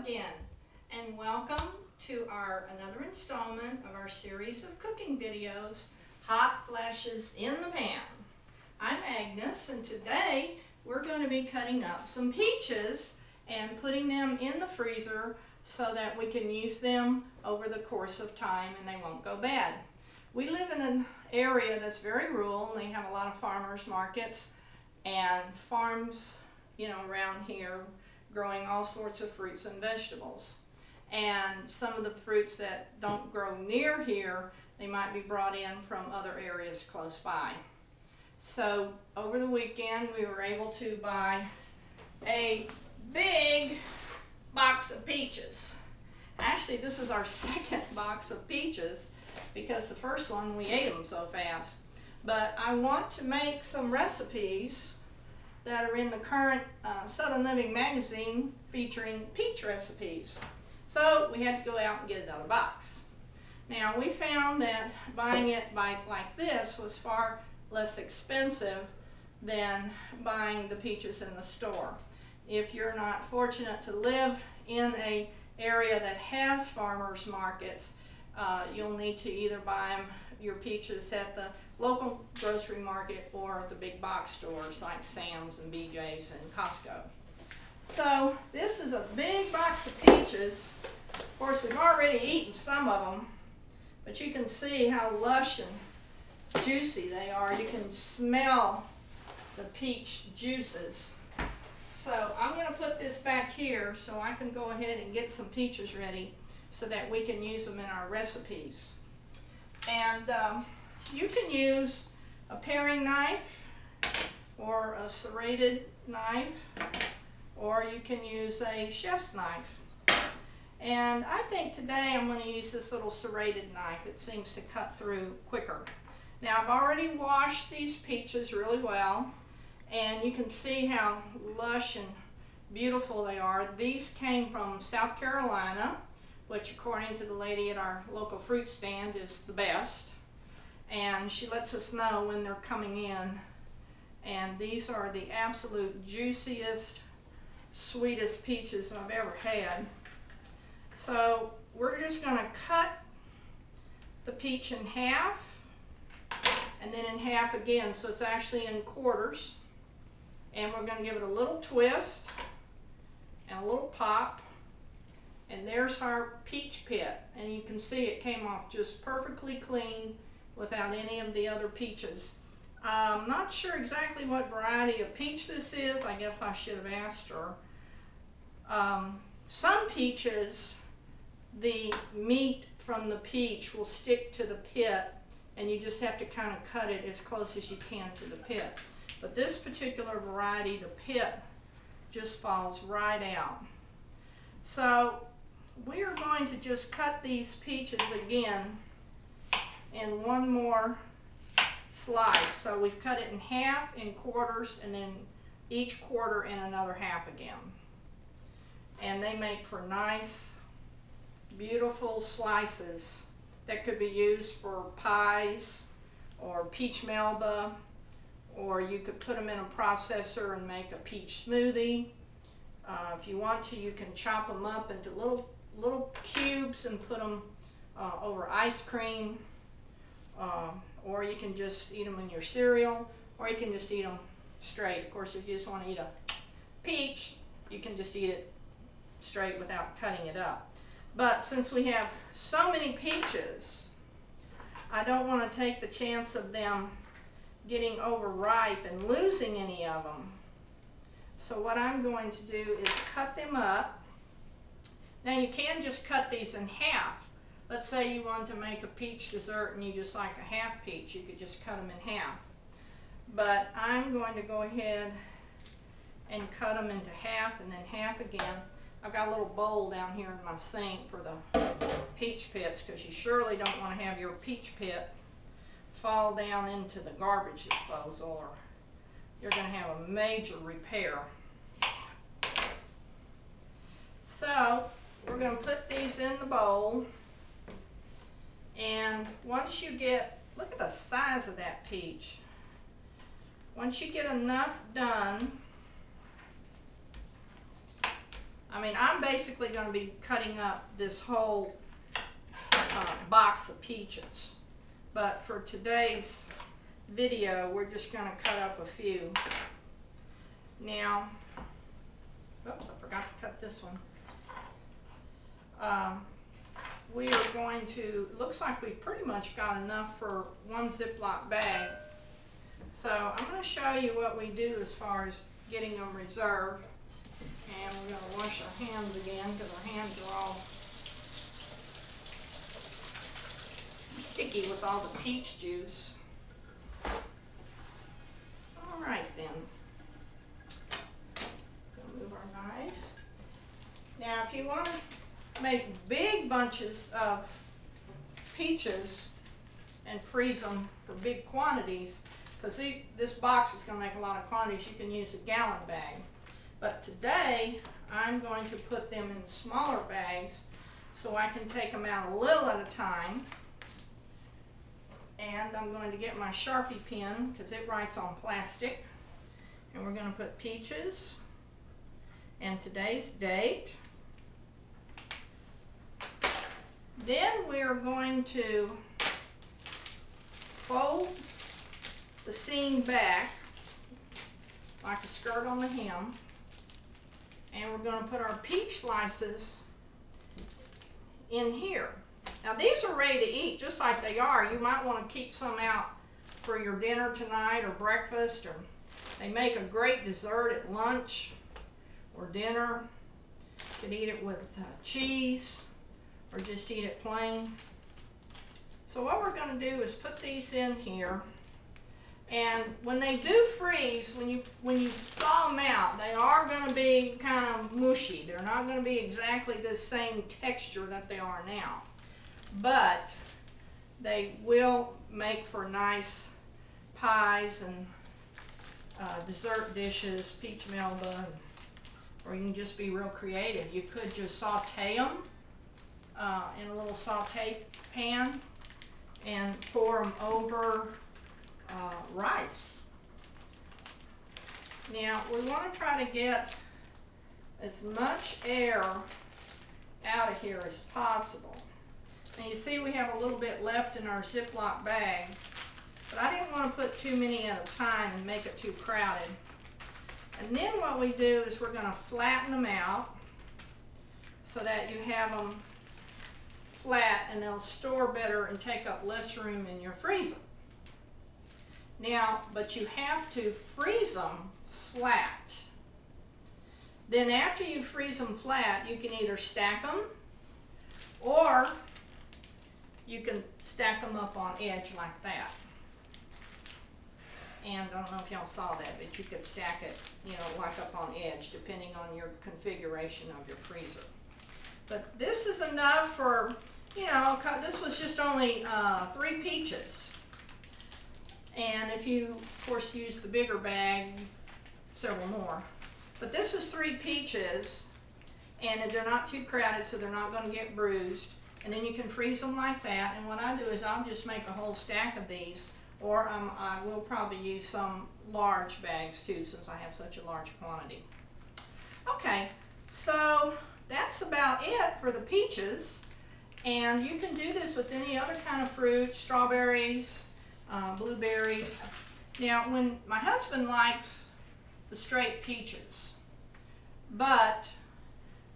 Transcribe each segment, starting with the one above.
again, and welcome to another installment of our series of cooking videos, Hot Flashes in the Pan. I'm Agnes, and today we're going to be cutting up some peaches and putting them in the freezer so that we can use them over the course of time and they won't go bad. We live in an area that's very rural, and they have a lot of farmers markets and farms, around here, growing all sorts of fruits and vegetables. And some of the fruits that don't grow near here, they might be brought in from other areas close by. So over the weekend we were able to buy a big box of peaches. Actually, this is our second box of peaches because the first one we ate them so fast. But I want to make some recipes that are in the current Southern Living magazine featuring peach recipes. So we had to go out and get another box. Now we found that buying it like this was far less expensive than buying the peaches in the store. If you're not fortunate to live in an area that has farmers markets, you'll need to either buy your peaches at the local grocery market or the big box stores like Sam's and BJ's and Costco. So this is a big box of peaches. Of course, we've already eaten some of them, but you can see how lush and juicy they are. You can smell the peach juices. So I'm going to put this back here so I can go ahead and get some peaches ready so that we can use them in our recipes. And you can use a paring knife or a serrated knife, or you can use a chef's knife. And I think today I'm going to use this little serrated knife. It seems to cut through quicker. Now I've already washed these peaches really well, and you can see how lush and beautiful they are. These came from South Carolina, which according to the lady at our local fruit stand is the best. And she lets us know when they're coming in. And these are the absolute juiciest, sweetest peaches I've ever had. So we're just going to cut the peach in half and then in half again, so it's actually in quarters. And we're going to give it a little twist and a little pop. And there's our peach pit, and you can see it came off just perfectly clean without any of the other peaches. I'm not sure exactly what variety of peach this is. I guess I should have asked her. Some peaches, the meat from the peach will stick to the pit, and you just have to kind of cut it as close as you can to the pit. But this particular variety, the pit just falls right out. So we are going to just cut these peaches again in one more slice. So we've cut it in half, in quarters, and then each quarter in another half again. And they make for nice, beautiful slices that could be used for pies or peach melba, or you could put them in a processor and make a peach smoothie. If you want to, you can chop them up into little cubes and put them over ice cream, or you can just eat them in your cereal, or you can just eat them straight. Of course, if you just want to eat a peach, you can just eat it straight without cutting it up. But since we have so many peaches, I don't want to take the chance of them getting overripe and losing any of them. So what I'm going to do is cut them up. Now you can just cut these in half. Let's say you want to make a peach dessert and you just like a half peach. You could just cut them in half. But I'm going to go ahead and cut them into half and then half again. I've got a little bowl down here in my sink for the peach pits, because you surely don't want to have your peach pit fall down into the garbage disposal, or you're going to have a major repair. So we're going to put these in the bowl, and once you get, look at the size of that peach. Once you get enough done, I mean, I'm basically going to be cutting up this whole box of peaches. But for today's video, we're just going to cut up a few. Now, oops, I forgot to cut this one. We are going to, looks like we've pretty much got enough for one Ziploc bag. So I'm going to show you what we do as far as getting them reserved. And we're going to wash our hands again because our hands are all sticky with all the peach juice. All right then. Gonna move our knives. Now if you want to make big bunches of peaches and freeze them for big quantities, because this box is going to make a lot of quantities, you can use a gallon bag. But today I'm going to put them in smaller bags so I can take them out a little at a time. And I'm going to get my Sharpie pen because it writes on plastic. And we're going to put peaches and today's date. Then we're going to fold the seam back like a skirt on the hem. And we're going to put our peach slices in here. Now these are ready to eat just like they are. You might want to keep some out for your dinner tonight or breakfast, or they make a great dessert at lunch or dinner. You can eat it with cheese or just eat it plain. So what we're going to do is put these in here, and when they do freeze, when you thaw them out, they are going to be kind of mushy. They're not going to be exactly the same texture that they are now. But they will make for nice pies and dessert dishes, peach melba, or you can just be real creative. You could just saute them in a little saute pan and pour them over rice. Now we want to try to get as much air out of here as possible. And you see we have a little bit left in our Ziploc bag, but I didn't want to put too many at a time and make it too crowded. And then what we do is we're going to flatten them out so that you have them flat and they'll store better and take up less room in your freezer. Now, but you have to freeze them flat. Then after you freeze them flat, you can either stack them or you can stack them up on edge like that. And I don't know if y'all saw that, but you could stack it, you know, like up on edge, depending on your configuration of your freezer. But this is enough for, you know, this was just only 3 peaches. And if you, of course, use the bigger bag, several more. But this is 3 peaches, and they're not too crowded, so they're not going to get bruised. And then you can freeze them like that. And what I do is I'll just make a whole stack of these, or I will probably use some large bags too, since I have such a large quantity. Okay, so that's about it for the peaches. And you can do this with any other kind of fruit, strawberries, blueberries. Now, when my husband likes the straight peaches, but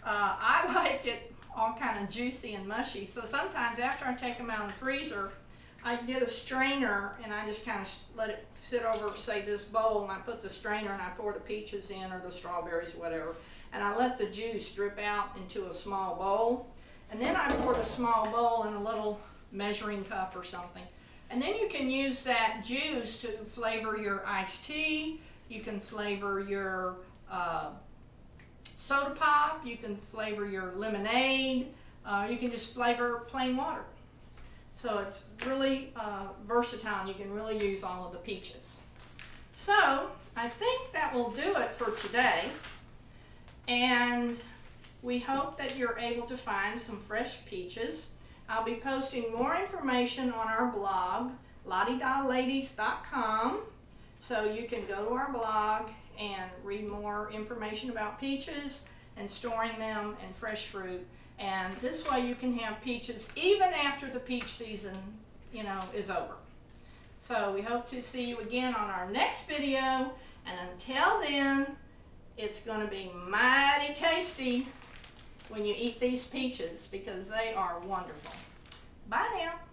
I like it all kind of juicy and mushy. So sometimes after I take them out of the freezer, I get a strainer and I just kind of let it sit over, say, this bowl, and I put the strainer and I pour the peaches in, or the strawberries, whatever, and I let the juice drip out into a small bowl. And then I pour the small bowl in a little measuring cup or something. And then you can use that juice to flavor your iced tea. You can flavor your soda pop. You can flavor your lemonade. You can just flavor plain water. So it's really versatile, and you can really use all of the peaches. So I think that will do it for today. And we hope that you're able to find some fresh peaches. I'll be posting more information on our blog, lattidaladies.com. So you can go to our blog and read more information about peaches and storing them in fresh fruit. And this way you can have peaches even after the peach season, you know, is over. So we hope to see you again on our next video. And until then, it's going to be mighty tasty when you eat these peaches because they are wonderful. Bye now.